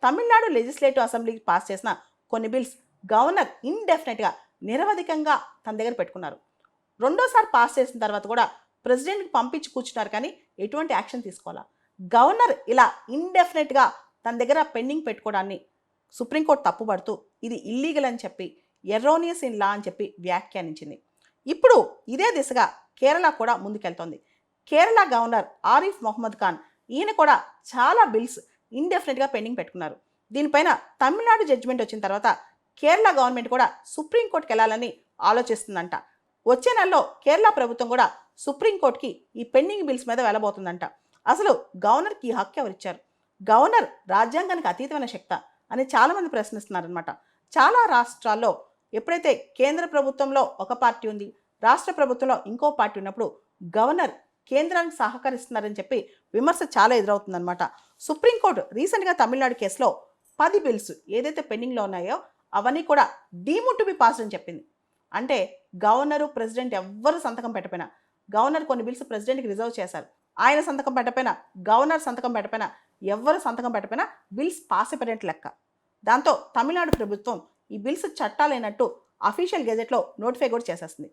Tamil Nadu legislative అసెంబ్లీకి pass చేసిన కొన్ని బిల్స్ గవర్నర్ ఇండెఫినెట్గా నిరవధికంగా తన దగ్గర పెట్టుకున్నారు. రెండోసారి పాస్ చేసిన తర్వాత కూడా ప్రెసిడెంట్కి పంపించి కూర్చున్నారు, కానీ ఎటువంటి యాక్షన్ తీసుకోవాలా. గవర్నర్ ఇలా ఇండెఫినెట్గా తన దగ్గర పెండింగ్ పెట్టుకోవడాన్ని సుప్రీంకోర్టు తప్పుపడుతూ ఇది ఇల్లీగల్ అని చెప్పి, ఎర్రోనియస్ ఇన్ లా అని చెప్పి వ్యాఖ్యానించింది. ఇప్పుడు ఇదే దిశగా కేరళ కూడా ముందుకెళ్తోంది. కేరళ గవర్నర్ ఆరిఫ్ మొహమ్మద్ ఖాన్ ఈయన కూడా చాలా బిల్స్ ఇండెఫినెట్గా పెండింగ్ పెట్టుకున్నారు. దీనిపైన తమిళనాడు జడ్జిమెంట్ వచ్చిన తర్వాత కేరళ గవర్నమెంట్ కూడా సుప్రీంకోర్టుకి వెళ్ళాలని ఆలోచిస్తుందంట. వచ్చే నెలలో కేరళ ప్రభుత్వం కూడా సుప్రీంకోర్టుకి ఈ పెండింగ్ బిల్స్ మీద వెళ్ళబోతుందంట. అసలు గవర్నర్కి ఈ హక్కు ఎవరిచ్చారు? గవర్నర్ రాజ్యాంగానికి అతీతమైన శక్తి అని చాలామంది ప్రశ్నిస్తున్నారనమాట. చాలా రాష్ట్రాల్లో ఎప్పుడైతే కేంద్ర ప్రభుత్వంలో ఒక పార్టీ ఉంది, రాష్ట్ర ప్రభుత్వంలో ఇంకో పార్టీ ఉన్నప్పుడు గవర్నర్ కేంద్రానికి సహకరిస్తున్నారని చెప్పి విమర్శ చాలా ఎదురవుతుందన్నమాట. సుప్రీంకోర్టు రీసెంట్గా తమిళనాడు కేసులో 10 బిల్స్ ఏదైతే పెండింగ్లో ఉన్నాయో అవన్నీ కూడా డీమ్డ్ టు బి పాస్డ్ అని చెప్పింది. అంటే గవర్నరు ప్రెసిడెంట్ ఎవ్వరు సంతకం పెట్టపోయినా, గవర్నర్ కొన్ని బిల్స్ ప్రెసిడెంట్కి రిజర్వ్ చేశారు, ఆయన సంతకం పెట్టపోయినా, గవర్నర్ సంతకం పెట్టపోయినా, ఎవ్వరు సంతకం పెట్టపోయినా బిల్స్ పాస్ అయిపోయినట్టు లెక్క. దాంతో తమిళనాడు ప్రభుత్వం ఈ బిల్స్ చట్టాలైనట్టు అఫీషియల్ గెజెట్లో నోటిఫై కూడా చేసేస్తుంది.